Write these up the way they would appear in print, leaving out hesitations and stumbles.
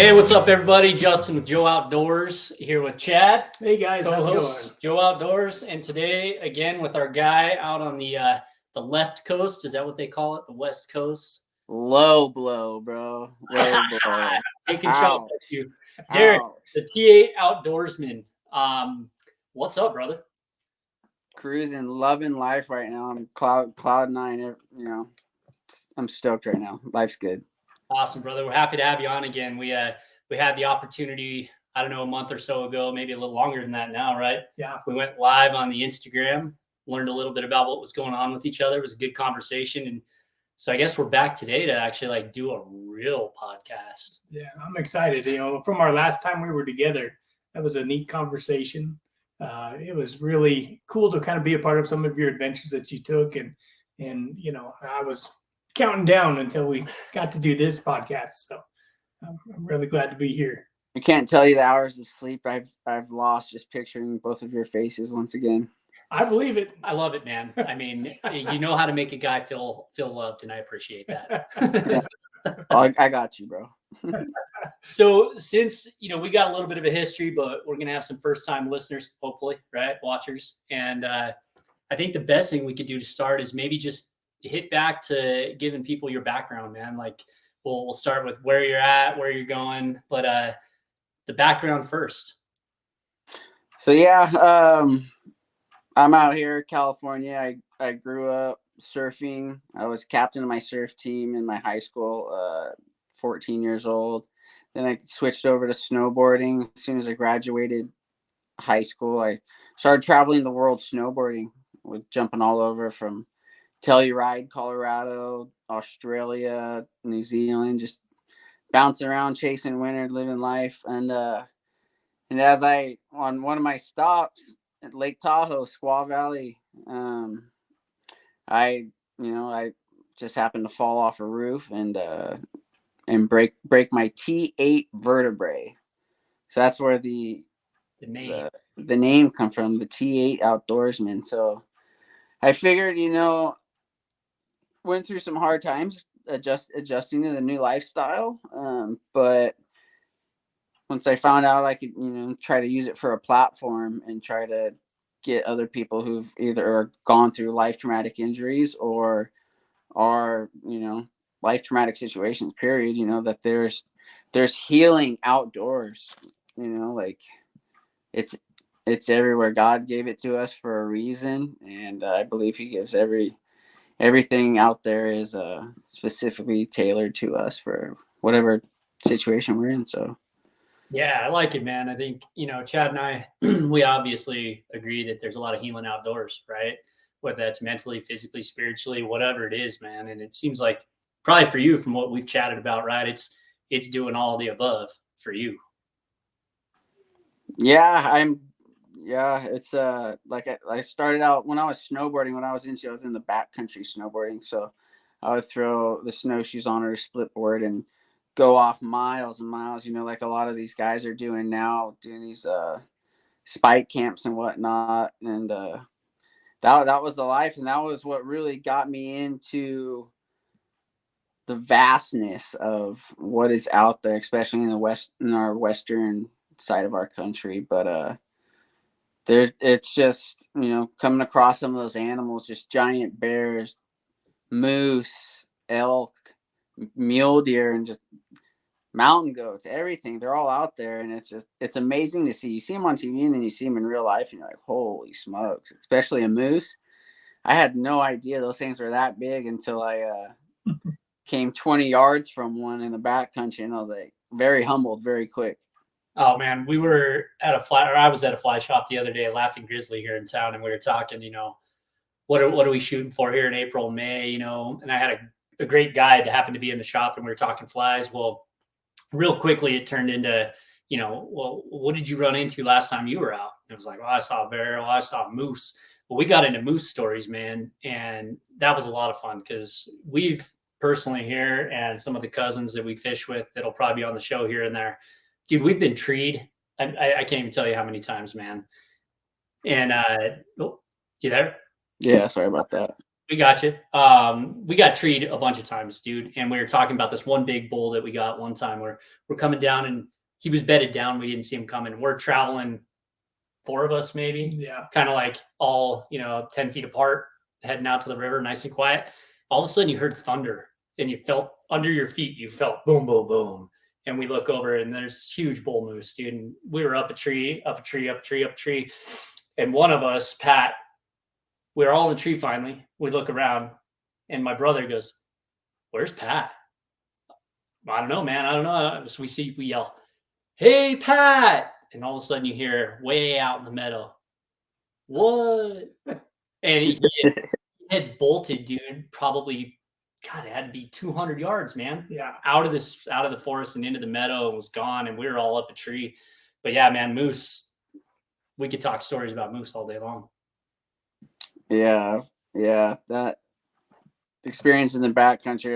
Hey, what's up, everybody? Justin with Joe Outdoors here with Chad. Hey guys, how's it going? Joe Outdoors, and today again with our guy out on the left coast. Is that what they call it? The West Coast. Low blow, bro. Low blow. Taking shots at you, Derek, the T8 Outdoorsman. What's up, brother? Cruising, loving life right now. I'm cloud nine. You know, I'm stoked right now. Life's good. Awesome, brother. We're happy to have you on again. We had the opportunity, I don't know, a month or so ago, maybe a little longer than that now, right? Yeah. We went live on the Instagram, learned a little bit about what was going on with each other. It was a good conversation. And so I guess we're back today to actually do a real podcast. Yeah, I'm excited. From our last time we were together, that was a neat conversation. It was really cool to kind of be a part of some of your adventures that you took. And I was counting down until we got to do this podcast. So I'm really glad to be here. I can't tell you the hours of sleep I've lost just picturing both of your faces once again. I believe it. I love it, man. I mean, you know how to make a guy feel loved, and I appreciate that. Yeah. I got you, bro. So since, we got a little bit of a history, but we're going to have some first-time listeners, hopefully, right? Watchers. And I think the best thing we could do to start is maybe just hit back to giving people your background, man. Like we'll start with where you're at, where you're going, but the background first. So yeah, I'm out here, California. I grew up surfing. I was captain of my surf team in my high school, 14 years old. Then I switched over to snowboarding. As soon as I graduated high school, I started traveling the world snowboarding, with jumping all over from Telluride, Colorado, Australia, New Zealand, just bouncing around, chasing winter, living life. And as on one of my stops at Lake Tahoe, Squaw Valley, I just happened to fall off a roof and break my T8 vertebrae. So that's where the name come from, the T8 Outdoorsman. So I figured, went through some hard times adjusting to the new lifestyle. But once I found out I could, try to use it for a platform and try to get other people who've either gone through life traumatic injuries or are, life traumatic situations, period, that there's healing outdoors, it's everywhere. God gave it to us for a reason. And I believe he gives everything out there is specifically tailored to us for whatever situation we're in. So yeah, I like it, man. I think, Chad and I, we obviously agree that there's a lot of healing outdoors, right? Whether that's mentally, physically, spiritually, whatever it is, man. And it seems like probably for you, from what we've chatted about, right? It's doing all the above for you. Yeah, it's like I started out when I was snowboarding. When I was in the backcountry snowboarding, so I would throw the snowshoes on or split board and go off miles and miles, like a lot of these guys are doing now, doing these spike camps and whatnot. And that was the life, and that was what really got me into the vastness of what is out there, especially in our western side of our country. But it's just, coming across some of those animals, just giant bears, moose, elk, mule deer, and just mountain goats, everything. They're all out there, and it's amazing to see. You see them on TV, and then you see them in real life, and you're like, holy smokes. Especially a moose. I had no idea those things were that big until I came 20 yards from one in the backcountry, and I was like very humbled very quick. Oh man, I was at a fly shop the other day, Laughing Grizzly here in town, and we were talking, what are we shooting for here in April, May, and I had a great guide that happened to be in the shop, and we were talking flies. Well, real quickly, it turned into, well, what did you run into last time you were out? It was like, well, I saw a bear, I saw a moose. Well, we got into moose stories, man, and that was a lot of fun because we've personally here and some of the cousins that we fish with that'll probably be on the show here and there, dude, we've been treed. I can't even tell you how many times, man. And you there? Yeah, sorry about that. We got you. We got treed a bunch of times, dude. And we were talking about this one big bull that we got one time where we're coming down and he was bedded down. We didn't see him coming. We're traveling, four of us maybe, Yeah. kind of like all, 10 feet apart, heading out to the river, nice and quiet. All of a sudden you heard thunder and you felt under your feet, you felt boom, boom, boom. And we look over and there's this huge bull moose, dude. And we were up a tree, up a tree, up a tree, up a tree. And one of us, Pat, we were all in the tree finally. We look around and my brother goes, "Where's Pat?" I don't know, man. I don't know. So we yell, "Hey, Pat." And all of a sudden you hear way out in the meadow, "What?" And he had bolted, dude, probably, God, it had to be 200 yards, man. Yeah. Out of the forest and into the meadow and was gone. And we were all up a tree. But yeah, man, moose, we could talk stories about moose all day long. Yeah. That experience in the backcountry,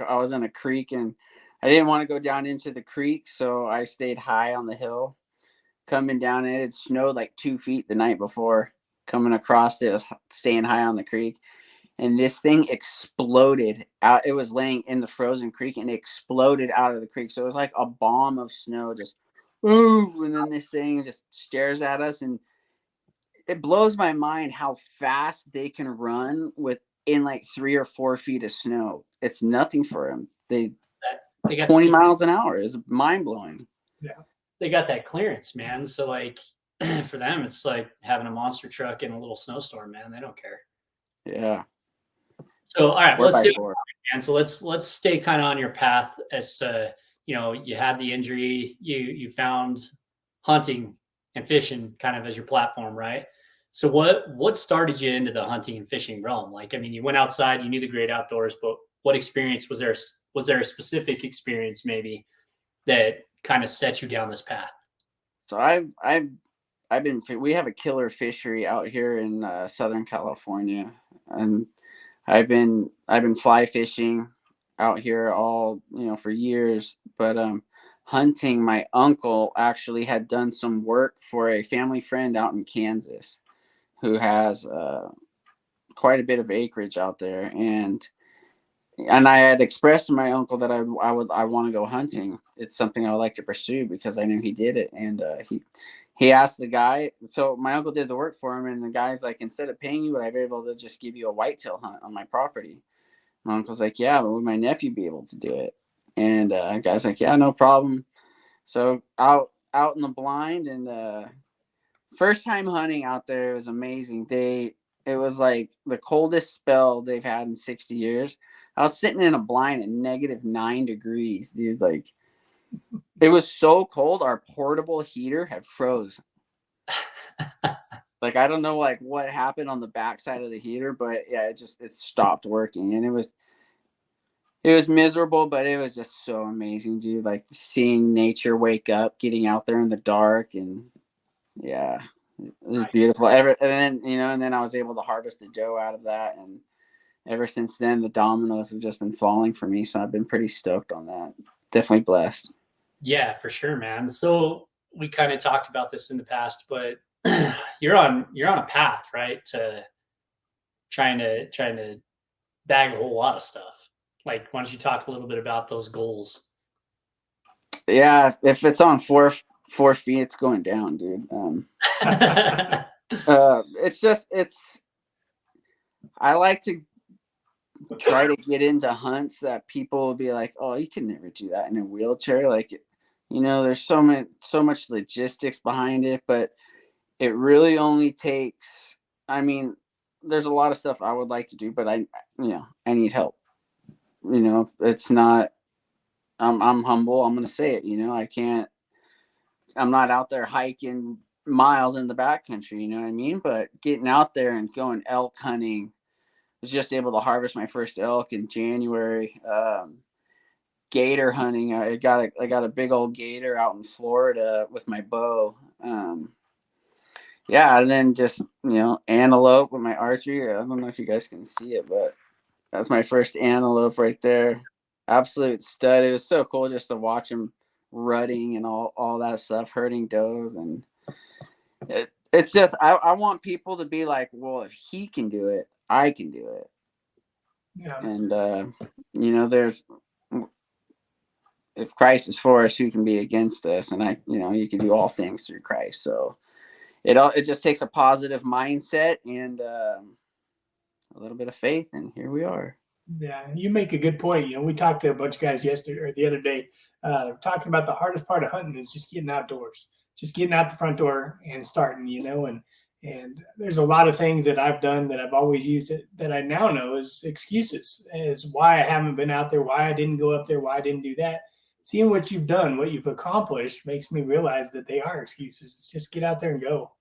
I was in a creek and I didn't want to go down into the creek, so I stayed high on the hill. Coming down it had snowed like 2 feet the night before. Coming across it was staying high on the creek, and this thing exploded out. It was laying in the frozen creek and it exploded out of the creek. So it was like a bomb of snow, just boom, and then this thing just stares at us, and it blows my mind how fast they can run within like 3 or 4 feet of snow. It's nothing for them. They got 20 miles an hour is mind blowing. Yeah. They got that clearance, man. So like for them, it's like having a monster truck in a little snowstorm, man. They don't care. Yeah. So all right, let's do it, 4x4. man. So let's stay kind of on your path as to, you had the injury, you found hunting and fishing kind of as your platform, right? So what started you into the hunting and fishing realm? Like, I mean, you went outside, you knew the great outdoors, but what experience was there? Was there a specific experience maybe that kind of set you down this path? So we have a killer fishery out here in Southern California, and I've been fly fishing out here all, for years, but hunting, my uncle actually had done some work for a family friend out in Kansas who has quite a bit of acreage out there, and I had expressed to my uncle that I want to go hunting. It's something I would like to pursue because I knew he did it, and he asked the guy. So my uncle did the work for him, and the guy's like, instead of paying you, would I be able to just give you a whitetail hunt on my property? My uncle's like, yeah, but would my nephew be able to do it? And the guy's like, yeah, no problem. So out in the blind, and first time hunting out there was amazing. It was like the coldest spell they've had in 60 years. I was sitting in a blind at -9 degrees, dude. Like, it was so cold, our portable heater had froze. Like, I don't know, like, what happened on the backside of the heater, but yeah, it stopped working, and it was miserable, but it was just so amazing, dude. Like, seeing nature wake up, getting out there in the dark, and yeah, it was beautiful. And then I was able to harvest a doe out of that, and ever since then, the dominoes have just been falling for me. So I've been pretty stoked on that. Definitely blessed. Yeah, for sure, man. So we kind of talked about this in the past, but you're on a path, right, to trying to bag a whole lot of stuff. Like, why don't you talk a little bit about those goals? Yeah, if it's on 4 feet, it's going down, dude. I like to try to get into hunts that people will be like, oh, you can never do that in a wheelchair. Like, there's so much logistics behind it, but it really only takes, I mean, there's a lot of stuff I would like to do, but I need help. It's not, I'm humble. I'm going to say it, I'm not out there hiking miles in the backcountry, you know what I mean? But getting out there and going elk hunting, was just able to harvest my first elk in January. Gator hunting, I got a big old gator out in Florida with my bow. Yeah, and then just antelope with my archery. I don't know if you guys can see it, but that's my first antelope right there. Absolute stud. It was so cool just to watch him rutting and all that stuff, herding does, and it's just I want people to be like, well, if he can do it, I can do it. Yeah. And, there's, if Christ is for us, who can be against us? And you can do all things through Christ. So it just takes a positive mindset and a little bit of faith, and here we are. Yeah, you make a good point. We talked to a bunch of guys yesterday or the other day, talking about the hardest part of hunting is just getting outdoors, just getting out the front door and starting. And there's a lot of things that I've done that I've always used that I now know is excuses, as why I haven't been out there, why I didn't go up there, why I didn't do that. Seeing what you've done, what you've accomplished, makes me realize that they are excuses. It's just get out there and go.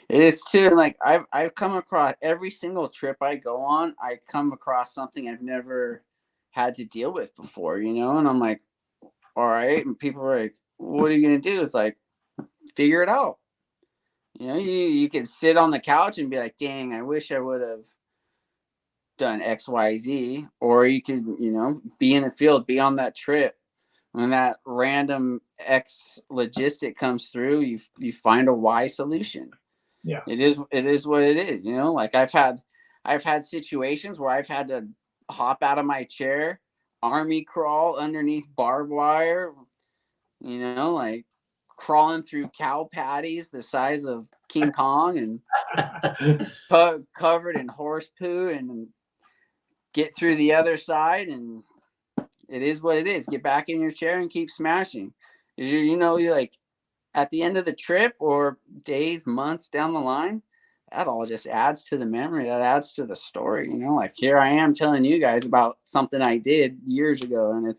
It is too. Like I've come across every single trip I go on, I come across something I've never had to deal with before, and I'm like, all right. And people are like, what are you gonna do? It's like, figure it out. You can sit on the couch and be like, dang, I wish I would have done XYZ. Or you could, be in the field, be on that trip. When that random X logistic comes through, you find a Y solution. Yeah. It is what it is. Like I've had situations where I've had to hop out of my chair, army crawl underneath barbed wire, like crawling through cow patties the size of King Kong and covered in horse poo, and get through the other side. And it is what it is. Get back in your chair and keep smashing. You're like, at the end of the trip or days, months down the line, that all just adds to the memory. That adds to the story. Like here I am telling you guys about something I did years ago, and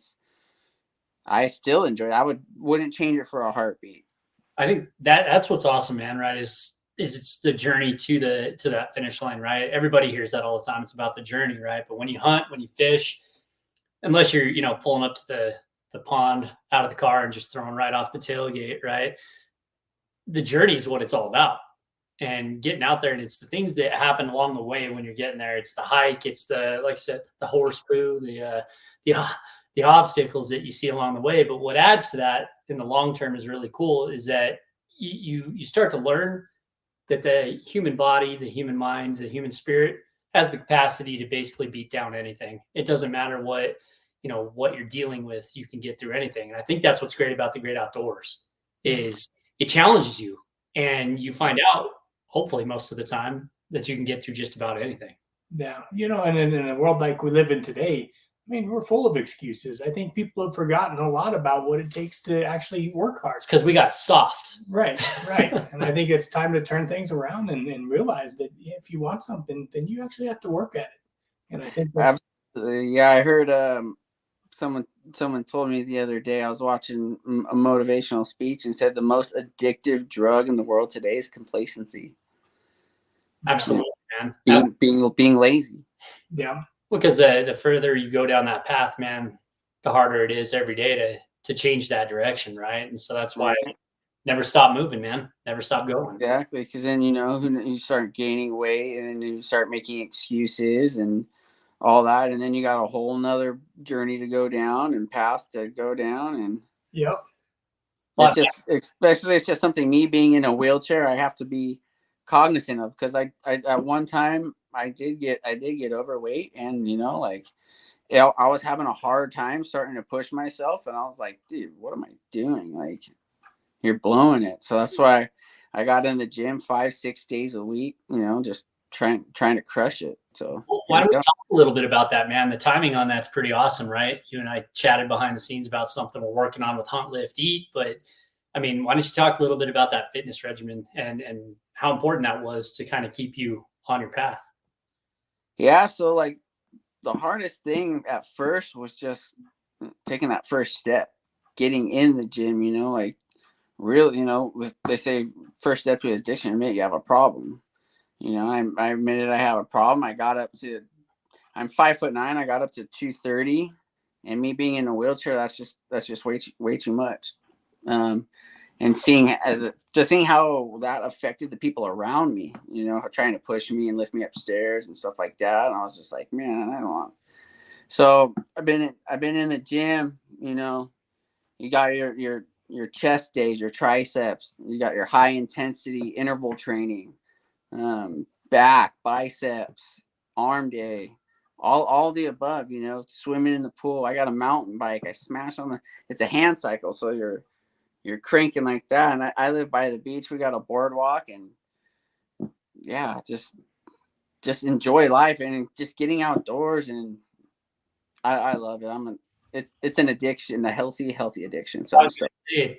I still enjoy it. I wouldn't change it for a heartbeat. I think that's what's awesome, man. Right? Is it's the journey to that finish line, right? Everybody hears that all the time. It's about the journey, right? But when you hunt, when you fish, unless you're pulling up to the pond out of the car and just throwing right off the tailgate, right? The journey is what it's all about, and getting out there. And it's the things that happen along the way when you're getting there. It's the hike. It's like I said, the horse poo, the obstacles that you see along the way. But what adds to that in the long term is really cool is that you start to learn that the human body, the human mind, the human spirit has the capacity to basically beat down anything. It doesn't matter what you're dealing with, you can get through anything. And I think that's what's great about the great outdoors is it challenges you, and you find out, hopefully most of the time, that you can get through just about anything. Yeah. And in a world like we live in today, we're full of excuses. I think people have forgotten a lot about what it takes to actually work hard. It's because we got soft. Right. And I think it's time to turn things around and realize that if you want something, then you actually have to work at it. And I think that's... Absolutely. Yeah, I heard someone told me the other day, I was watching a motivational speech, and said the most addictive drug in the world today is complacency. Absolutely, man. Being lazy. Yeah. Because the further you go down that path, man, the harder it is every day to change that direction, right? And so that's why never stop moving, man. Never stop going. Exactly, because then you start gaining weight, and then you start making excuses and all that, and then you got a whole nother journey to go down and path to go down. And yep, it's just something, me being in a wheelchair, I have to be cognizant of, because I at one time I did get overweight, and I was having a hard time starting to push myself, and I was like, dude, what am I doing? Like, you're blowing it. So that's why I got in the gym 5-6 days a week, just trying to crush it. So why don't we talk a little bit about that, man? The timing on that's pretty awesome, right? You and I chatted behind the scenes about something we're working on with Hunt, Lift, Eat, but why don't you talk a little bit about that fitness regimen and how important that was to kind of keep you on your path? Yeah, so like the hardest thing at first was just taking that first step, getting in the gym, like really, they say first step to addiction, admit you have a problem. I admitted I have a problem. I'm 5'9". I got up to 230, and me being in a wheelchair, that's just way too much. And seeing how that affected the people around me, trying to push me and lift me upstairs and stuff like that. And I was just like, man, I don't want. So I've been in the gym. You got your chest days, your triceps. You got your high intensity interval training. Back, biceps, arm day, all the above, swimming in the pool. I got a mountain bike. I smash on it's a hand cycle. So you're cranking like that. And I live by the beach. We got a boardwalk, and yeah, just enjoy life and just getting outdoors. And I love it. It's an addiction, a healthy addiction. So at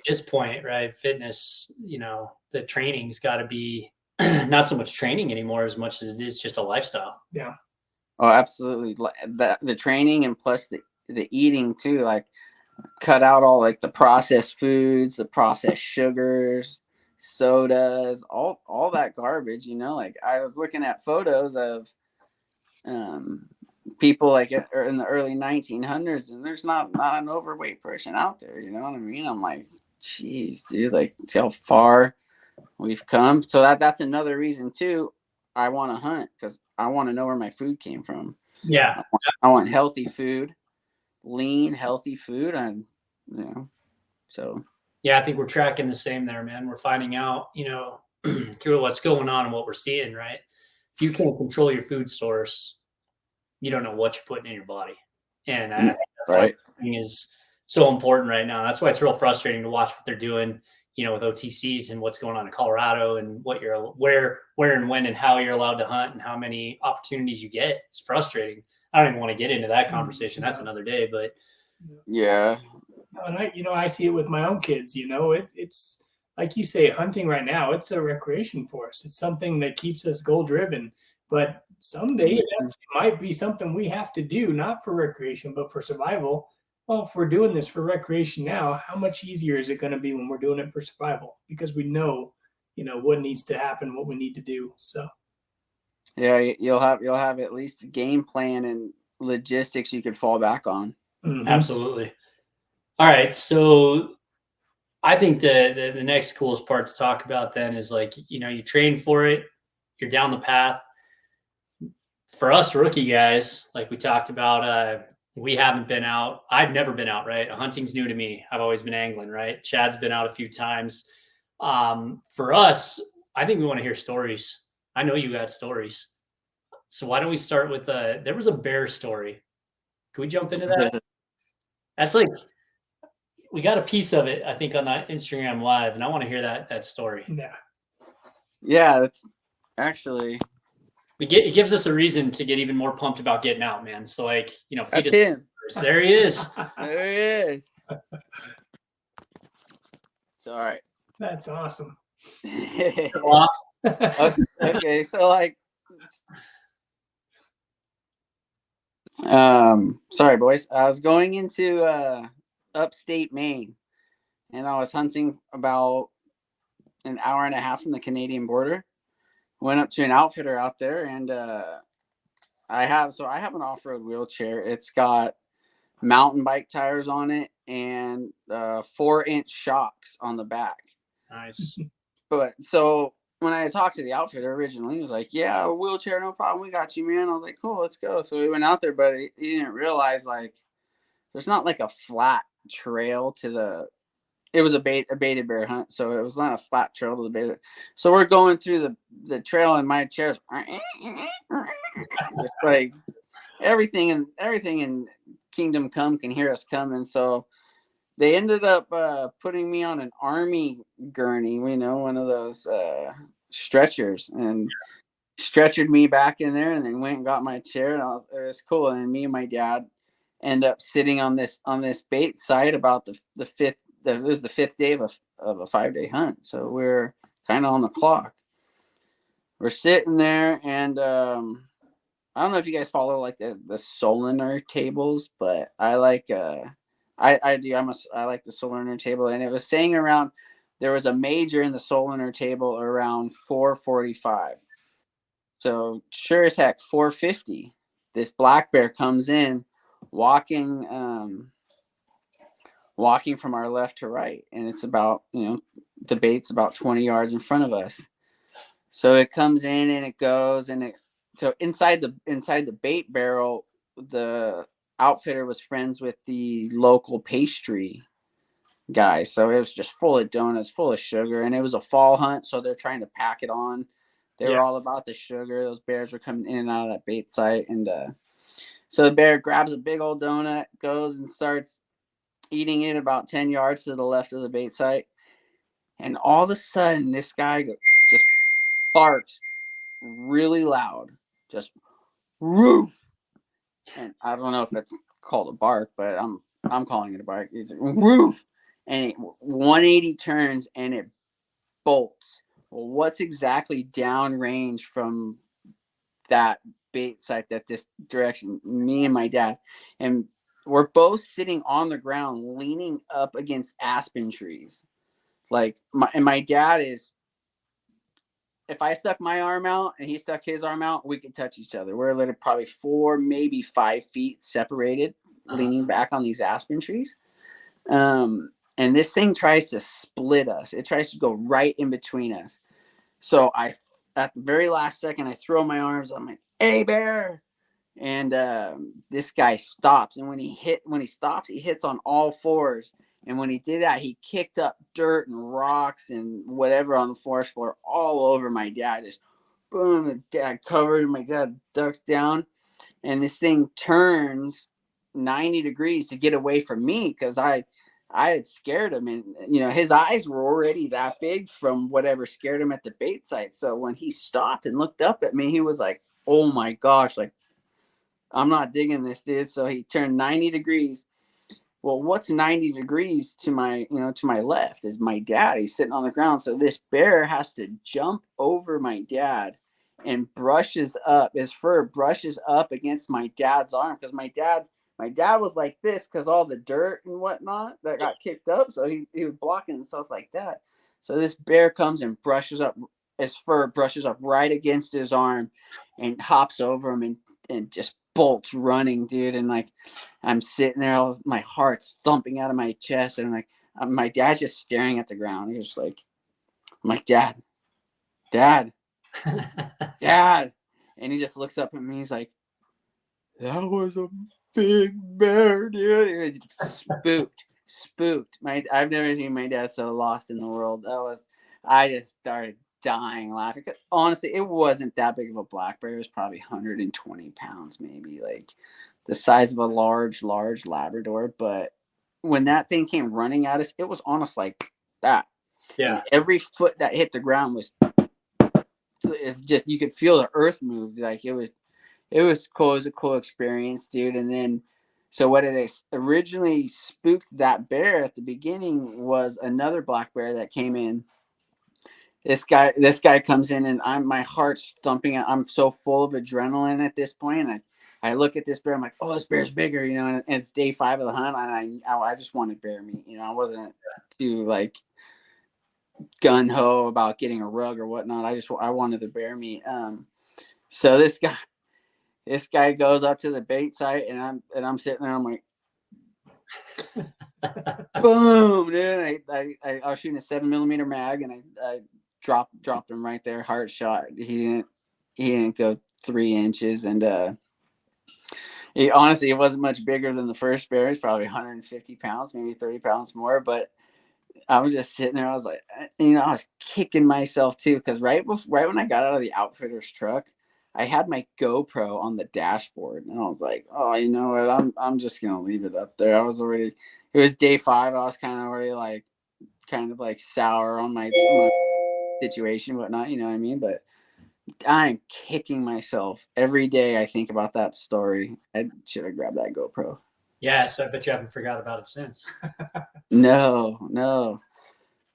this point, right? Fitness, the training's got to be not so much training anymore as much as it is just a lifestyle. Yeah. Oh, absolutely. The training, and plus the eating too, like cut out all like the processed foods, the processed sugars, sodas, all that garbage, like I was looking at photos of people like in the early 1900s, and there's not an overweight person out there, you know what I mean? I'm like, geez, dude, like see how far we've come. So that's another reason too I want to hunt, because I want to know where my food came from. Yeah. I want healthy food, lean, healthy food. And, so. Yeah, I think we're tracking the same there, man. We're finding out, through what's going on and what we're seeing, right? If you can't control your food source, you don't know what you're putting in your body. And I think that thing is so important right now. That's why it's real frustrating to watch what they're doing, with OTCs and what's going on in Colorado, and what where and when and how you're allowed to hunt and how many opportunities you get. It's frustrating. I don't even want to get into that conversation. That's another day, but yeah. And I see it with my own kids, it's like you say, hunting right now, it's a recreation for us. It's something that keeps us goal driven, but someday it might be something we have to do, not for recreation, but for survival. Well, if we're doing this for recreation now, how much easier is it going to be when we're doing it for survival? Because we know, what needs to happen, what we need to do. So, yeah, you'll have at least a game plan and logistics you could fall back on. Mm-hmm. Absolutely. All right, so I think the next coolest part to talk about then is like, you train for it, you're down the path. For us rookie guys, like we talked about, we haven't been out. I've never been out, right? Hunting's new to me. I've always been angling, right? Chad's been out a few times. For us, I think we want to hear stories. I know you got stories. So why don't we start with there was a bear story. Can we jump into that? That's like, we got a piece of it, I think, on that Instagram Live, and I want to hear that story. Yeah, that's actually. It gives us a reason to get even more pumped about getting out, man. So, like, that's him. There he is. There he is. It's all right. That's awesome. Okay, so like, sorry, boys. I was going into upstate Maine, and I was hunting about an hour and a half from the Canadian border. Went up to an outfitter out there, and I have an off-road wheelchair. It's got mountain bike tires on it and 4-inch shocks on the back. Nice. But so when I talked to the outfitter originally, he was like, "Yeah, a wheelchair, no problem. We got you, man." I was like, "Cool, let's go." So we went out there, but he didn't realize like there's not like a flat trail to the. It was a baited bear hunt, so it was not a flat trail to the baited. So we're going through the trail, and my chair's just like everything in Kingdom Come can hear us coming. So they ended up putting me on an army gurney, one of those stretchers, and stretchered me back in there, and then went and got my chair, and it was cool. And me and my dad end up sitting on this bait site about the fifth. It was the 5th day of a 5-day hunt, so we're kind of on the clock. We're sitting there, and I don't know if you guys follow like the Soliner tables, but I like I do. I like the Soliner table, and it was saying around there was a major in the Soliner table around 4:45. So sure as heck, 4:50, this black bear comes in, walking from our left to right, and it's about the bait's about 20 yards in front of us. So it comes in and it goes, and so inside the bait barrel, the outfitter was friends with the local pastry guy, so it was just full of donuts, full of sugar, and it was a fall hunt, so they're trying to pack it on. They were all about the sugar. Those bears were coming in and out of that bait site. And so the bear grabs a big old donut, goes and starts eating it about 10 yards to the left of the bait site. And all of a sudden, this guy just barks really loud. Just roof. And I don't know if that's called a bark, but I'm calling it a bark. It's roof. And it 180 turns and it bolts. Well, what's exactly downrange from that bait site that this direction? Me and my dad. And we're both sitting on the ground leaning up against aspen trees. Like my dad is, if I stuck my arm out and he stuck his arm out, we could touch each other. We're literally probably 4, maybe 5 feet separated, leaning back on these aspen trees. And this thing tries to split us. It tries to go right in between us. So at the very last second, I throw my arms. I'm like, "Hey, bear!" And this guy stops. And when he stops, he hits on all fours. And when he did that, he kicked up dirt and rocks and whatever on the forest floor all over my dad. Just boom, the dad covered. My dad ducks down, and this thing turns 90 degrees to get away from me because I had scared him, and his eyes were already that big from whatever scared him at the bait site. So when he stopped and looked up at me, he was like, "Oh my gosh, like I'm not digging this, dude." So he turned 90 degrees. Well, what's 90 degrees to my left is my dad. He's sitting on the ground. So this bear has to jump over my dad and his fur brushes up against my dad's arm. Because my dad was like this because all the dirt and whatnot that got kicked up. So he was blocking and stuff like that. So this bear comes and his fur brushes up right against his arm and hops over him and just bolts running, dude. And like, I'm sitting there, my heart's thumping out of my chest, and like, my dad's just staring at the ground. He's just like, I'm like, Dad, Dad. And he just looks up at me. He's like, "That was a big bear, dude." Spooked. I've never seen my dad so lost in the world. I just started dying laughing. Honestly, it wasn't that big of a black bear. It was probably 120 pounds, maybe, like the size of a large Labrador. But when that thing came running at us, it was almost like that. Yeah. And every foot that hit the ground it's just, you could feel the earth move. Like it was cool. It was a cool experience, dude. And then, so what it originally spooked that bear at the beginning was another black bear that came in. This guy comes in, and my heart's thumping. I'm so full of adrenaline at this point. And I look at this bear. I'm like, "Oh, this bear's bigger," and it's day 5 of the hunt. And I just wanted bear meat. I wasn't too like gun ho about getting a rug or whatnot. I wanted the bear meat. So this guy goes up to the bait site, and I'm sitting there. I'm like, boom, dude. I was shooting a 7mm mag, and I dropped him right there, heart shot. He didn't go 3 inches, and honestly, it wasn't much bigger than the first bear. It's probably 150 pounds, maybe 30 pounds more. But I was just sitting there. I was like, I was kicking myself too, because right when I got out of the outfitter's truck, I had my GoPro on the dashboard, and I was like, "Oh, you know what? I'm just gonna leave it up there." It was day 5. I was kind of already like, sour on my situation, whatnot. You know what I mean? But I'm kicking myself every day. I think about that story. I should have grabbed that GoPro. Yeah, so I bet you haven't forgot about it since. No.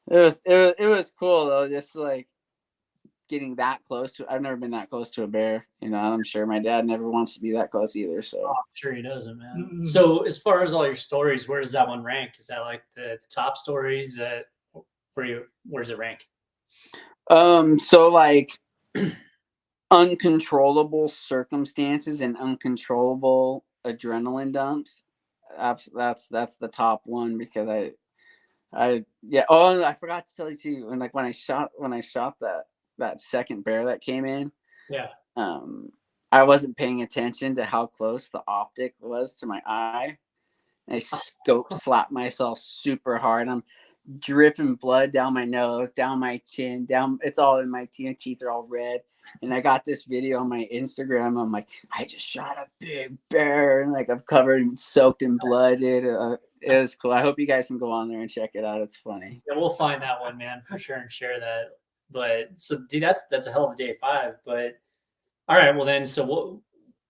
It was cool though, just like getting that close to. I've never been that close to a bear, and I'm sure my dad never wants to be that close either. So I'm sure he doesn't, man. Mm-hmm. So as far as all your stories, where does that one rank? Is that like the top stories? Where's it rank? So like uncontrollable circumstances and uncontrollable adrenaline dumps. That's the top one, because yeah. Oh, I forgot to tell you too. And like when I shot that second bear that came in. Yeah. I wasn't paying attention to how close the optic was to my eye. I slapped myself super hard. I'm dripping blood down my nose, down my chin, down. It's all in my teeth are all red. And I got this video on my Instagram. I'm like, I just shot a big bear, and like I'm covered and soaked in blood, dude. It was cool. I hope you guys can go on there and check it out. It's funny. Yeah, we'll find that one, man, for sure, and share that. But so, dude, that's a hell of a day 5. But all right, well then, so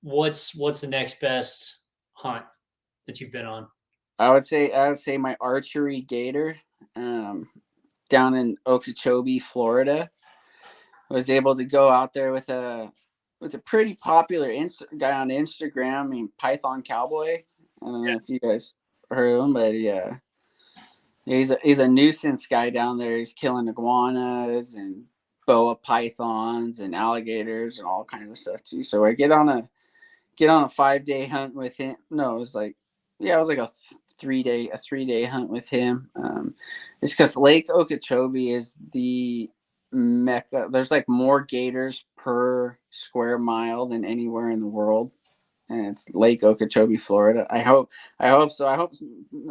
what's the next best hunt that you've been on? I would say my archery gator, down in Okeechobee, Florida. I was able to go out there with a pretty popular guy on Instagram, I mean Python Cowboy. I don't know if you guys heard of him, but yeah, he's a nuisance guy down there. He's killing iguanas and boa pythons and alligators and all kinds of stuff too. So I get on a 5-day hunt with him. No, it was like a 3-day hunt with him. It's because Lake Okeechobee is the mecca. There's like more gators per square mile than anywhere in the world, and it's Lake Okeechobee, Florida. I hope so. I hope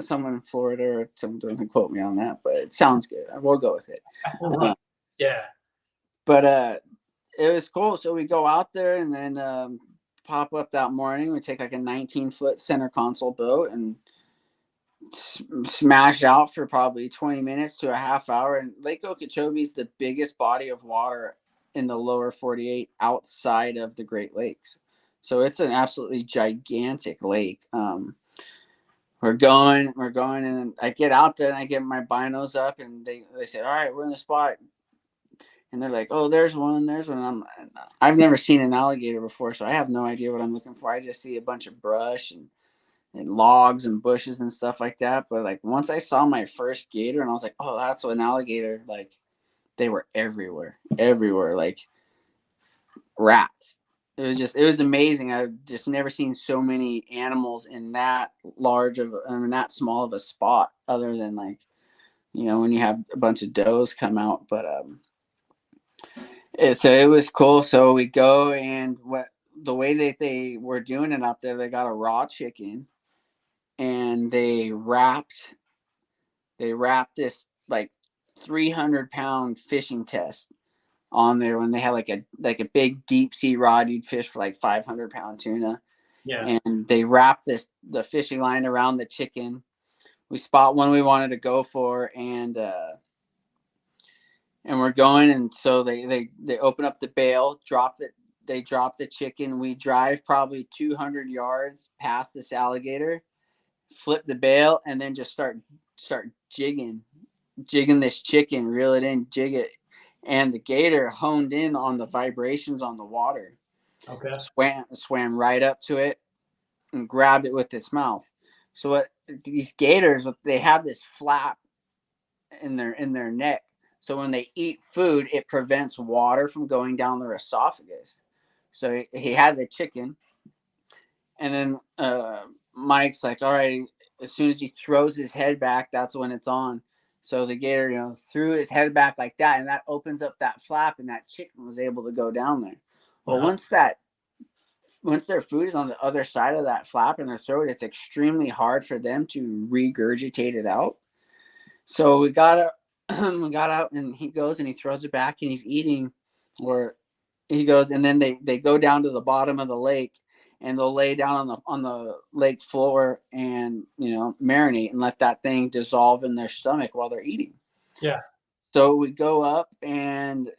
someone in Florida or someone doesn't quote me on that, but it sounds good. I will go with it. Yeah. But it was cool. So we go out there and then pop up that morning. We take like a 19-foot center console boat and smash out for probably 20 minutes to a half hour. And Lake Okeechobee is the biggest body of water in the lower 48 outside of the Great Lakes. So it's an absolutely gigantic lake. We're going, and I get out there and I get my binos up, and they said, all right, we're in the spot. And they're like, oh, there's one. I've never seen an alligator before, so I have no idea what I'm looking for. I just see a bunch of brush and logs and bushes and stuff like that. But like once I saw my first gator and I was like, oh, that's an alligator. Like they were everywhere, like rats. It was amazing. I've just never seen so many animals in that that small of a spot, other than like, when you have a bunch of does come out. But so it was cool. So we go, and the way that they were doing it out there, they got a raw chicken, and they wrapped this like 300-pound fishing test on there when they had like a big deep sea rod you'd fish for like 500-pound tuna. Yeah. And they wrapped the fishing line around the chicken. We spot one we wanted to go for, and we're going, and so they open up the bail, they drop the chicken. We drive probably 200 yards past this alligator, flip the bail, and then just start jigging this chicken, reel it in, jig it. And the gator honed in on the vibrations on the water. Okay. Swam right up to it and grabbed it with its mouth. So what these gators, they have this flap in their neck. So when they eat food, it prevents water from going down their esophagus. So he had the chicken, and then Mike's like, all right, as soon as he throws his head back, that's when it's on. So the gator, threw his head back like that, and that opens up that flap, and that chicken was able to go down there. Well, once their food is on the other side of that flap in their throat, it's extremely hard for them to regurgitate it out. So we got out, and he goes and he throws it back, and he's eating, or he goes, and then they go down to the bottom of the lake, and they'll lay down on the lake floor and marinate and let that thing dissolve in their stomach while they're eating. Yeah. So we go up and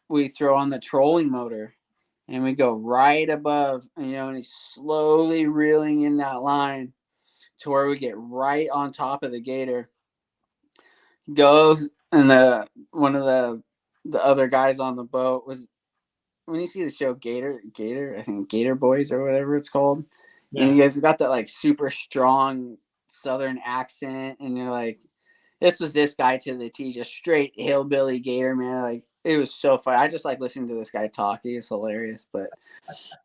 we throw on the trolling motor, and we go right above, and he's slowly reeling in that line to where we get right on top of the gator. Goes, and one of the other guys on the boat was, when you see the show Gator, I think Gator Boys or whatever it's called, and you guys got that like super strong Southern accent, and you're like, this was this guy to the T, just straight hillbilly gator, man. Like, it was so fun. I just like listening to this guy talk. He is hilarious. But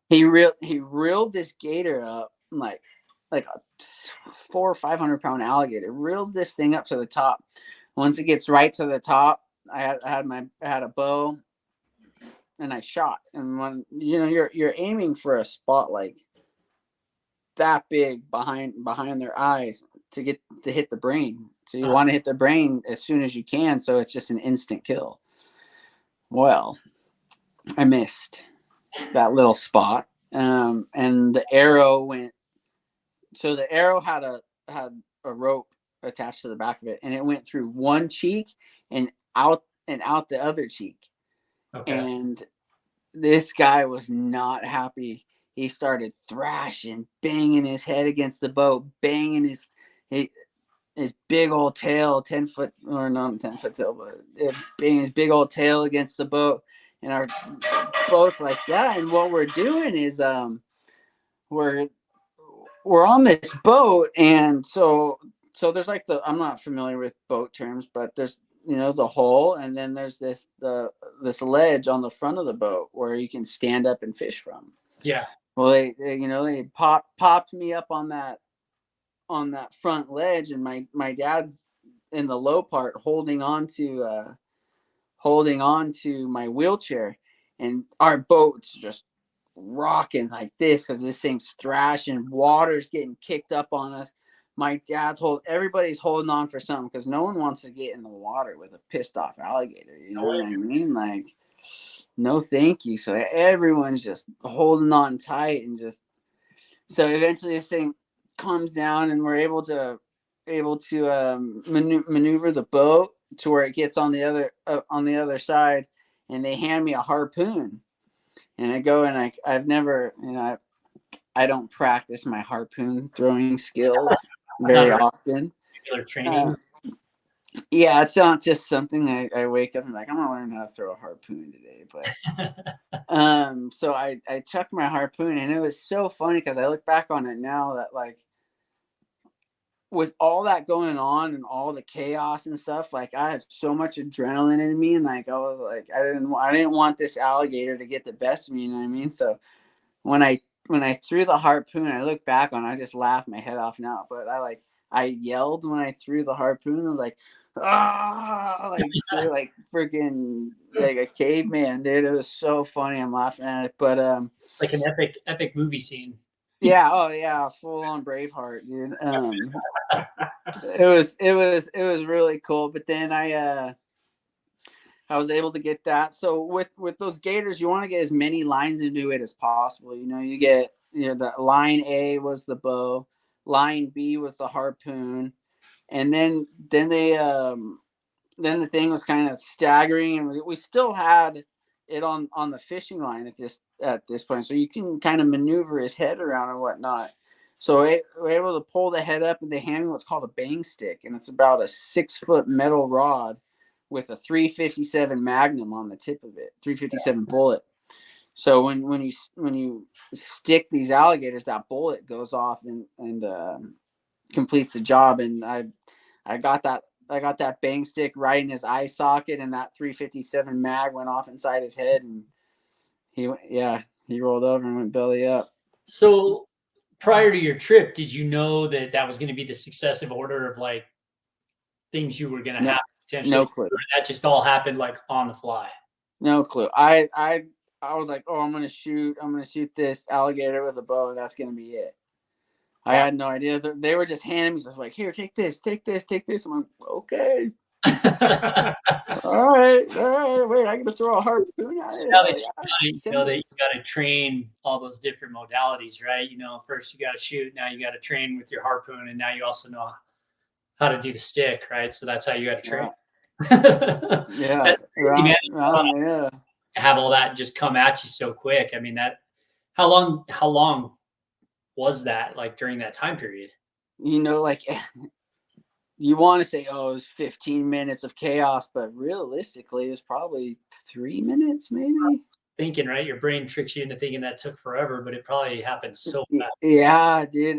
he reeled this gator up, like a 400 or 500-pound alligator. Reels this thing up to the top. Once it gets right to the top, I had a bow, and I shot. And when you're aiming for a spot like that big behind their eyes to hit the brain, So you want to hit the brain as soon as you can, so it's just an instant kill. Well, I missed that little spot, and the arrow went. So the arrow had a rope attached to the back of it, and it went through one cheek and out the other cheek. Okay. And this guy was not happy. He started thrashing, banging his head against the boat, banging his big old tail, 10-foot, or not 10-foot tail, but banging his big old tail against the boat. And our boat's like that. And what we're doing is we're on this boat, and so there's like I'm not familiar with boat terms, but there's the hull, and then there's this ledge on the front of the boat where you can stand up and fish from. Yeah. Well, they popped me up on that front ledge, and my dad's in the low part holding on to my wheelchair, and our boat's just rocking like this because this thing's thrashing, water's getting kicked up on us. My dad's everybody's holding on for something because no one wants to get in the water with a pissed off alligator. You know what I mean? Like, no, thank you. So everyone's just holding on tight, and so eventually this thing comes down, and we're able to maneuver the boat to where it gets on the other side, and they hand me a harpoon, and I go, and I've never, I don't practice my harpoon throwing skills very often. Training. Yeah, it's not just something I wake up and like, I'm gonna learn how to throw a harpoon today. But so I chucked my harpoon, and it was so funny because I look back on it now that, like, with all that going on and all the chaos and stuff, like, I had so much adrenaline in me, and like I was like, I didn't want this alligator to get the best of me, you know what I mean? So when I threw the harpoon, I look back on it, I just laughed my head off now. But I yelled when I threw the harpoon. I was like, ah, like freaking like a caveman, dude. It was so funny. I'm laughing at it. But like an epic movie scene. Yeah, oh yeah, full on Braveheart, dude. It was really cool. But then I was able to get that. So with those gators, you want to get as many lines into it as possible. You get, the line A was the bow, line B was the harpoon, and then the thing was kind of staggering, and we still had it on the fishing line at this point, so you can kind of maneuver his head around and whatnot. So we're able to pull the head up, and they hand me what's called a bang stick, and it's about a 6-foot metal rod with a 357 Magnum on the tip of it, 357 bullet. So when you stick these alligators, that bullet goes off and completes the job. And I got that bang stick right in his eye socket, and that 357 mag went off inside his head, and he rolled over and went belly up. So prior to your trip, did you know that was going to be the successive order of like things you were going to have potentially? No clue. Or that just all happened like on the fly? No clue. I was like, oh, I'm gonna shoot this alligator with a bow, and that's gonna be it. I had no idea. They were just handing me. So I was like, here, take this. I'm like, okay. all right. Wait, I gotta throw a harpoon at it. Now that you know that you got to train all those different modalities, right? First you got to shoot. Now you got to train with your harpoon, and now you also know how to do the stick, right? So that's how you got to train. Yeah. That's crazy, man. Yeah. Have all that just come at you so quick. I mean, how long was that, like, during that time period? Like, you want to say, oh, it was 15 minutes of chaos, but realistically it was probably 3 minutes, maybe. Thinking, right? Your brain tricks you into thinking that took forever, but it probably happened so fast. Yeah, dude.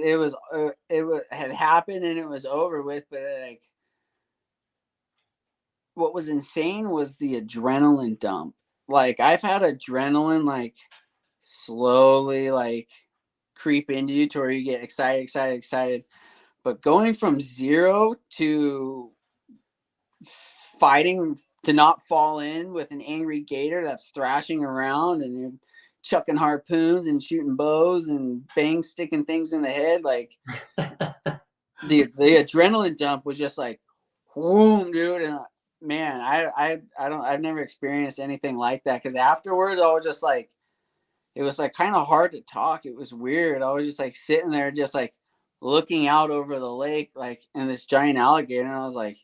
It had happened and it was over with, but like, what was insane was the adrenaline dump. Like, I've had adrenaline like slowly like creep into you to where you get excited. But going from 0 to fighting to not fall in with an angry gator that's thrashing around and you're chucking harpoons and shooting bows and sticking things in the head, like the adrenaline dump was just like, Boom, dude. And man, I've never experienced anything like that. Cause afterwards I was just like, it was like kind of hard to talk. It was weird. I was just like sitting there, just like looking out over the lake, like, and this giant alligator. And I was like,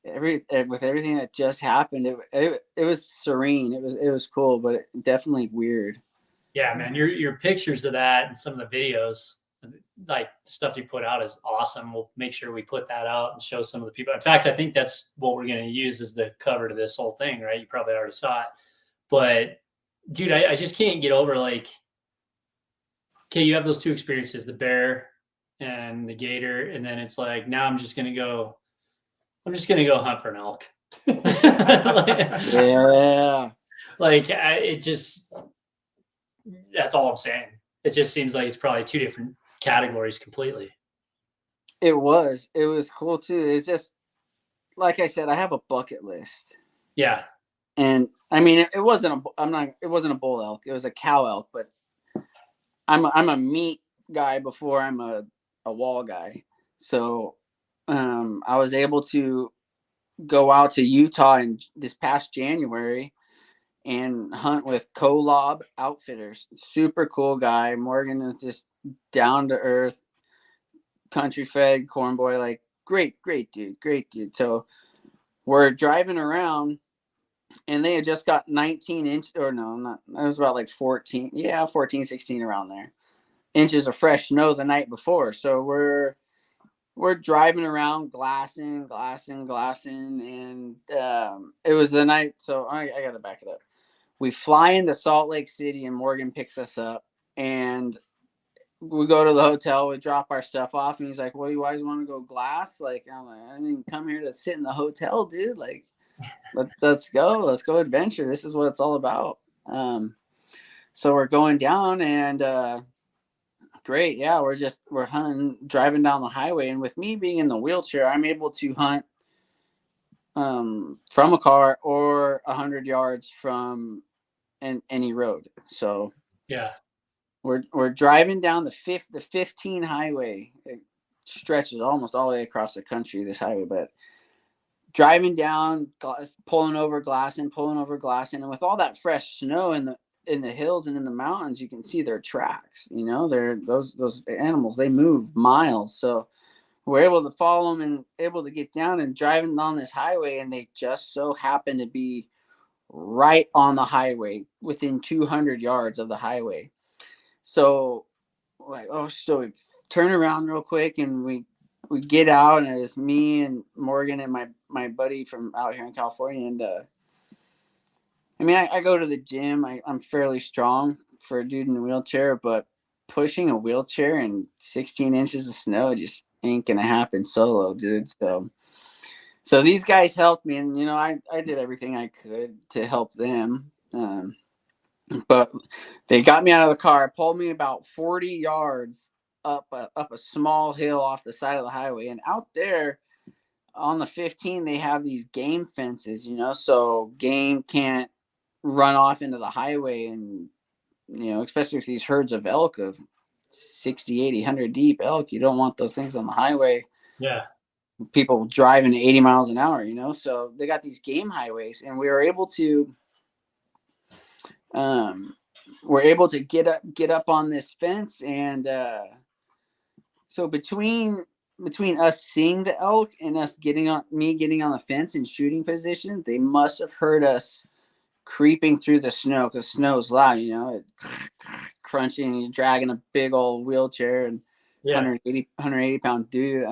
with everything that just happened, it was serene. It was cool, but definitely weird. Yeah, man, your pictures of that and some of the videos, like the stuff you put out, is awesome. We'll make sure we put that out and show some of the people. In fact, I think that's what we're going to use as the cover to this whole thing, right? You probably already saw it, but dude, I just can't get over, like, okay, you have those two experiences, the bear and the gator, and then it's like, now I'm just gonna go hunt for an elk. Yeah. Like, it just, that's all I'm saying. It just seems like it's probably two different categories completely. It was cool too. It's just, like I said, I have a bucket list. Yeah. And I mean, it wasn't a bull elk. It was a cow elk, but I'm a meat guy before I'm a wall guy. So I was able to go out to Utah in this past January and hunt with Kolob Outfitters. Super cool guy. Morgan is just down to earth, country fed corn boy, like great dude. So we're driving around, and they had just got 19 inch, or no, not, it was about like 14, 16 around there, inches of fresh snow the night before. So we're driving around glassing, and it was the night. So I gotta back it up. We fly into Salt Lake City, and Morgan picks us up, and we go to the hotel. We drop our stuff off, and he's like, "Well, you guys want to go glass?" Like, I'm like, "I didn't come here to sit in the hotel, dude. Like, let's go adventure. This is what it's all about." So we're going down, and great, yeah, we're hunting, driving down the highway, and with me being in the wheelchair, I'm able to hunt from a car or 100 yards from any road. So Yeah. we're driving down the 15 highway. It stretches almost all the way across the country, this highway, but driving down, pulling over glassing, and with all that fresh snow in the hills and in the mountains, you can see their tracks. You know, they're those animals, they move miles. So we're able to follow them and able to get down and driving on this highway, and they just so happen to be right on the highway, within 200 yards of the highway. So like, so we turn around real quick, and we get out, and it's me and Morgan and my buddy from out here in California. And I mean, I go to the gym. I'm fairly strong for a dude in a wheelchair, but pushing a wheelchair in 16 inches of snow just ain't gonna happen solo, dude. So these guys helped me, and I did everything I could to help them. But they got me out of the car, pulled me about 40 yards up a small hill off the side of the highway, and out there on the 15 they have these game fences, so game can't run off into the highway, and especially with these herds of elk of 60, 80, 100 deep elk, you don't want those things on the highway. Yeah. People driving 80 miles an hour, so they got these game highways, and we were able to get up on this fence. And so between us seeing the elk and us getting on the fence in shooting position, they must have heard us creeping through the snow, because snow is loud, it crunching, and you're dragging a big old wheelchair and 180 pound dude.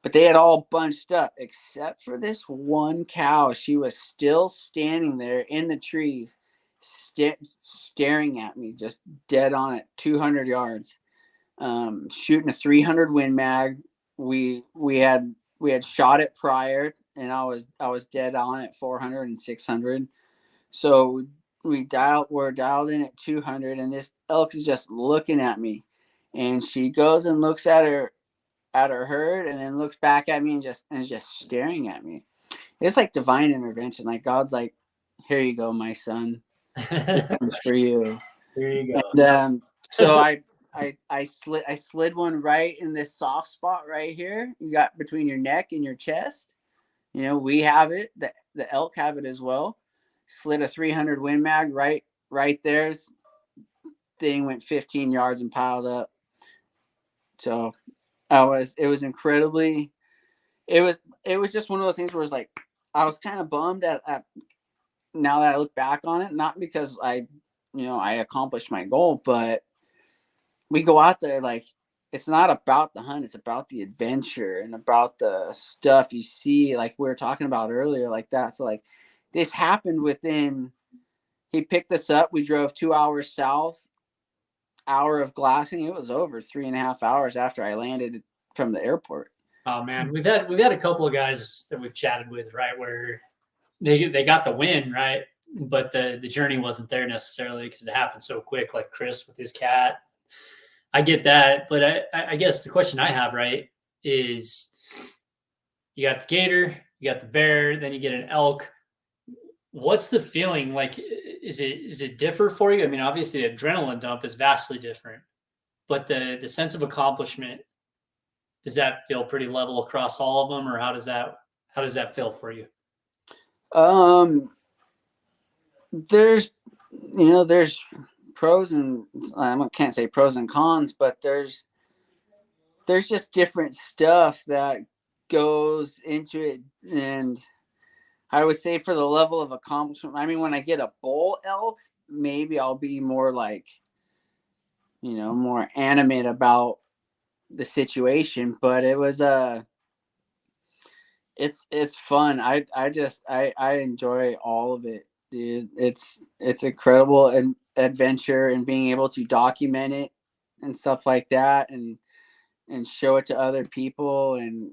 But they had all bunched up except for this one cow. She was still standing there in the trees, staring at me, just dead on it, 200 yards, shooting a 300 Win Mag. We had shot it prior, and I was dead on at 400 and 600. So we're dialed in at 200, and this elk is just looking at me, and she goes and looks at her herd, and then looks back at me and is just staring at me. It's like divine intervention. Like God's like, "Here you go, my son. This one's for you." There you go. And so I I slid one right in this soft spot right here. You got between your neck and your chest. You know, we have it. The elk have it as well. Slid a 300 Win Mag right there. Thing went 15 yards and piled up. So it was incredibly. It was just one of those things where it's like I was kind of bummed at now that I look back on it, not because I accomplished my goal, but we go out there like it's not about the hunt, it's about the adventure and about the stuff you see, like we were talking about earlier, like that. So like this happened within. He picked us up. We drove 2 hours south, hour of glassing. It was over 3.5 hours after I landed from the airport. Oh man, we've had a couple of guys that we've chatted with, right, where they got the win, right, but the journey wasn't there necessarily because it happened so quick. Like Chris with his cat, I get that, but I guess the question I have, right, is you got the gator, you got the bear, then you get an elk. What's the feeling like? Is it differ for you? I mean, obviously the adrenaline dump is vastly different, but the sense of accomplishment, does that feel pretty level across all of them, or how does that feel for you? There's pros and I can't say pros and cons, but there's just different stuff that goes into it. And I would say for the level of accomplishment, I mean, when I get a bull elk, maybe I'll be more like, more animate about the situation, but it was it's fun. I enjoy all of it, dude. It's incredible and adventure and being able to document it and stuff like that and show it to other people and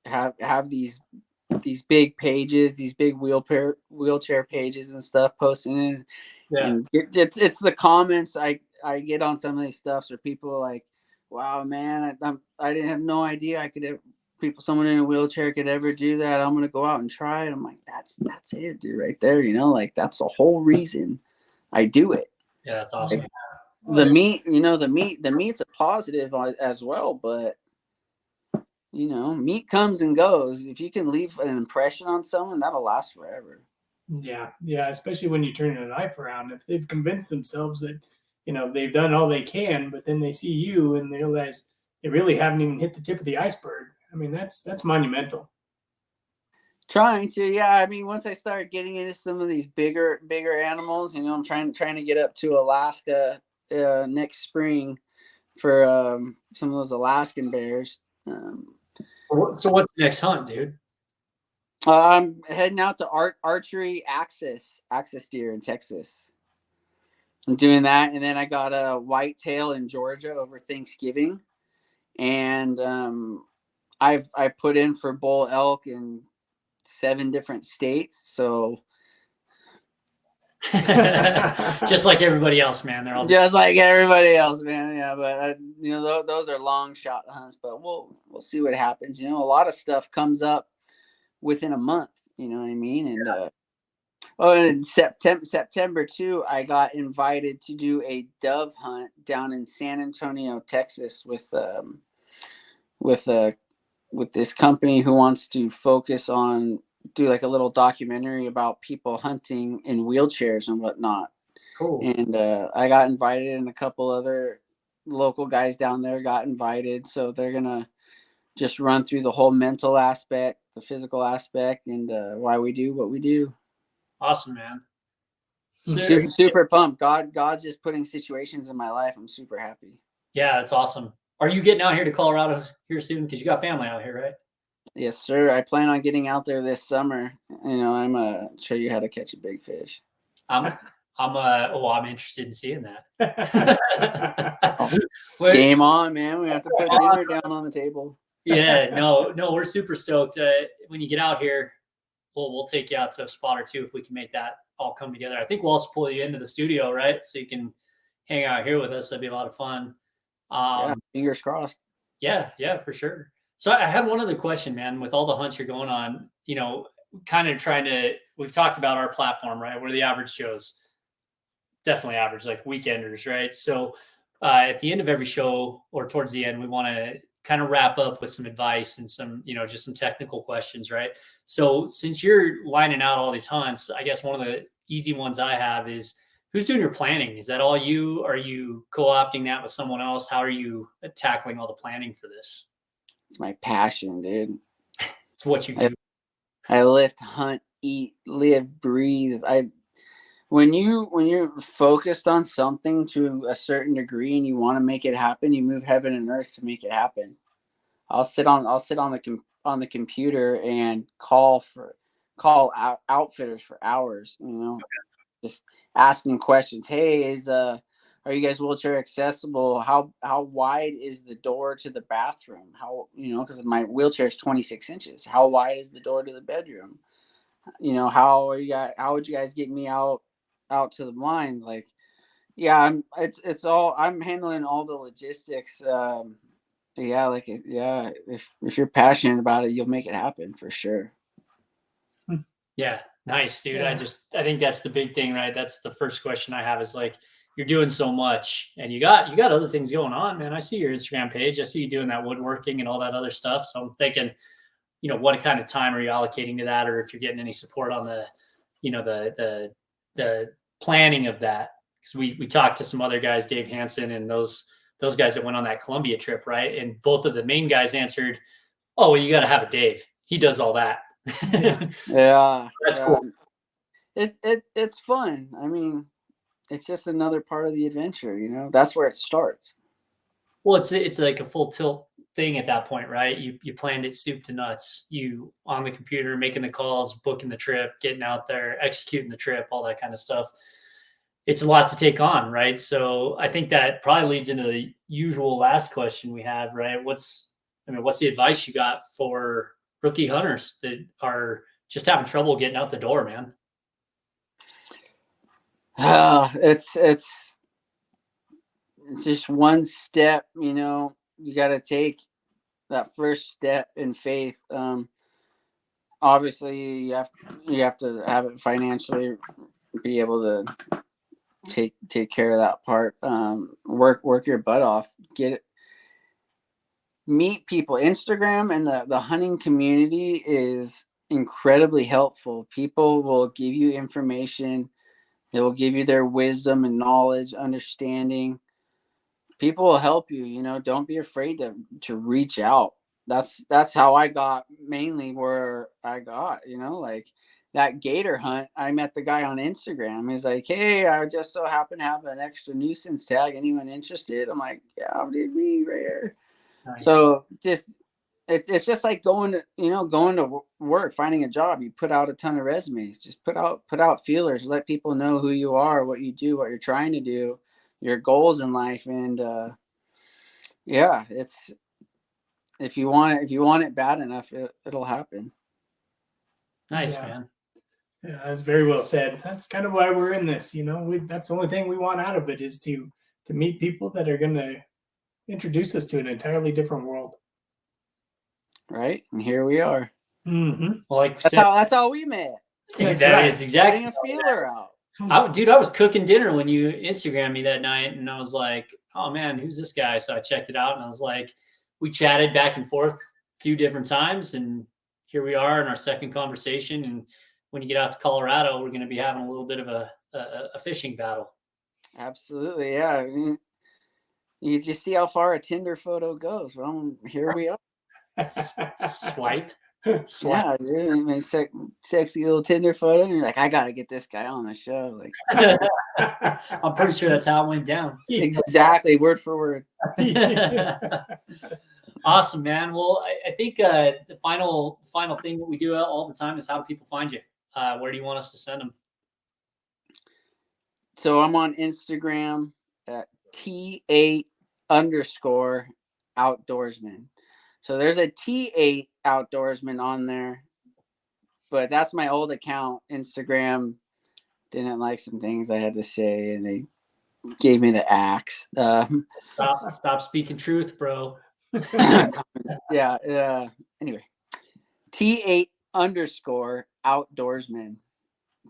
have these big pages, these big wheelchair pages and stuff posting in. Yeah. And it's the comments I get on some of these stuffs where people are like, wow, man, I didn't have no idea I could have someone in a wheelchair could ever do that. I'm gonna go out and try it. I'm like, that's it, dude, right there. Like that's the whole reason I do it. Yeah, that's awesome. Like, the meat's a positive as well, but meat comes and goes. If you can leave an impression on someone, that'll last forever. Yeah, especially when you turn a knife around. If they've convinced themselves that they've done all they can, but then they see you and they realize they really haven't even hit the tip of the iceberg. I mean, that's monumental. Trying to, yeah. I mean, once I started getting into some of these bigger animals, I'm trying to get up to Alaska next spring for some of those Alaskan bears. So what's the next hunt, dude? I'm heading out to archery access deer in Texas. I'm doing that, and then I got a whitetail in Georgia over Thanksgiving, and I put in for bull elk in 7 different states. So just like everybody else, man. They're all just like everybody else, man. Yeah, but those are long shot hunts. But we'll see what happens. A lot of stuff comes up within a month. You know what I mean? And and in September too, I got invited to do a dove hunt down in San Antonio, Texas, with this company who wants to focus on do like a little documentary about people hunting in wheelchairs and whatnot. cool. And I got invited, and a couple other local guys down there got invited. So they're gonna just run through the whole mental aspect, the physical aspect, and why we do what we do. Awesome, man. Super pumped. God's just putting situations in my life. I'm super happy. Yeah, that's awesome. Are you getting out here to Colorado here soon? Because you got family out here, right? Yes, sir. I plan on getting out there this summer. I'm show you how to catch a big fish. I'm interested in seeing that. Game on, man. We have to put dinner down on the table. Yeah, no, we're super stoked. When you get out here, we'll take you out to a spot or two if we can make that all come together. I think we'll also pull you into the studio, right? So you can hang out here with us. That'd be a lot of fun. Yeah, fingers crossed. Yeah, for sure. So I had one other question, man. With all the hunts you're going on, kind of we've talked about our platform, right? We're the average Joes, definitely average, like weekenders, right? So at the end of every show or towards the end, we want to kind of wrap up with some advice and some, just some technical questions, right? So since you're lining out all these hunts, I guess one of the easy ones I have is, who's doing your planning? Is that all you? Are you co-opting that with someone else? How are you tackling all the planning for this? It's my passion, dude. It's what you do. I lift, hunt, eat, live, breathe. When you're focused on something to a certain degree and you want to make it happen, you move heaven and earth to make it happen. I'll sit on the computer and call out outfitters for hours, just asking questions. Hey, are you guys wheelchair accessible? How wide is the door to the bathroom? Because my wheelchair is 26 inches. How wide is the door to the bedroom? How would you guys get me out to the blinds? Like, yeah, I'm handling all the logistics. If you're passionate about it, you'll make it happen for sure. Yeah, nice, dude. Yeah. I think that's the big thing, right? That's the first question I have is like, you're doing so much and you got other things going on, man. I see your Instagram page. I see you doing that woodworking and all that other stuff. So I'm thinking, what kind of time are you allocating to that, or if you're getting any support on the, the planning of that? Because we talked to some other guys, Dave Hansen and those guys that went on that Columbia trip, right? And both of the main guys answered, "Oh, well, you got to have a Dave. He does all that." Yeah, That's cool. It's fun. I mean, it's just another part of the adventure. That's where it starts. Well, it's like a full tilt thing at that point, right? You planned it soup to nuts. You on the computer, making the calls, booking the trip, getting out there, executing the trip, all that kind of stuff. It's a lot to take on, right? So I think that probably leads into the usual last question we have, right? What's the advice you got for rookie hunters that are just having trouble getting out the door, man? It's just one step. You got to take that first step in faith. Obviously, you have to have it financially, be able to take care of that part. Work your butt off. Get it. Meet people. Instagram and the hunting community is incredibly helpful. People will give you information. They will give you their wisdom and knowledge, understanding. People will help you. Don't be afraid to reach out. That's how I got mainly where I got. Like that gator hunt. I met the guy on Instagram. He's like, "Hey, I just so happen to have an extra nuisance tag. Anyone interested?" I'm like, "Yeah, dude, me right here." Nice. So it's just like going to work, finding a job. You put out a ton of resumes. Just put out feelers. Let people know who you are, what you do, what you're trying to do, your goals in life, and it's if you want it bad enough, it'll happen. Nice, man. Yeah, that's very well said. That's kind of why we're in this. That's the only thing we want out of it is to meet people that are going to introduce us to an entirely different world. Right, and here we are. Mm-hmm. Well, that's how we met. That right. Is exactly putting a feeler out. I was cooking dinner when you Instagrammed me that night, and I was like, "Oh man, who's this guy?" So I checked it out, and I was like, we chatted back and forth a few different times, and here we are in our second conversation. And when you get out to Colorado, we're going to be having a little bit of a fishing battle. Absolutely, yeah. I mean, you just see how far a Tinder photo goes. Well, here we are. Swipe. Yeah, dude, sexy little Tinder photo, and you're like, I gotta get this guy on the show. Like, I'm pretty sure that's how it went down. Exactly, word for word. Awesome, man. Well, I think the final thing that we do all the time is how do people find you? Where do you want us to send them? So I'm on Instagram at T8 _Outdoorsman. So there's a T8 Outdoorsman on there, but that's my old account. Instagram didn't like some things I had to say, and they gave me the axe. Stop speaking truth, bro. Yeah. Anyway, T8 _Outdoorsman.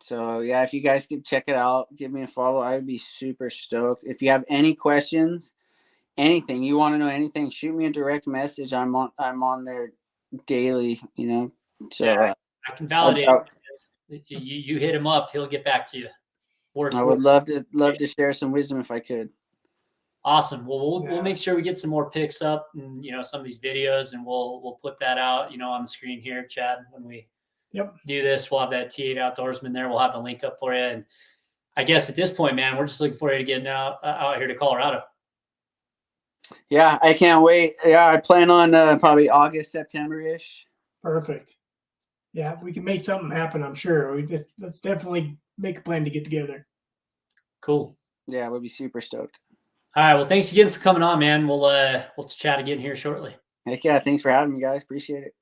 So yeah, if you guys could check it out, give me a follow. I would be super stoked. If you have any questions, anything you want to know, anything, shoot me a direct message. I'm on there daily. So Yeah, I can validate it. You hit him up, he'll get back to you. I would love to share some wisdom if I could. Awesome. Well, we'll Yeah. make sure we get some more pics up and some of these videos, and we'll put that out on the screen here, Chad. When we do this, we'll have that T8 Outdoorsman there. We'll have the link up for you. And I guess at this point, man, we're just looking for you to get out here to Colorado. Yeah, I can't wait. Yeah, I plan on probably August, September-ish. Perfect. Yeah, we can make something happen, I'm sure. Let's definitely make a plan to get together. Cool. Yeah, we'll be super stoked. All right. Well, thanks again for coming on, man. We'll chat again here shortly. Heck yeah, thanks for having me, guys. Appreciate it.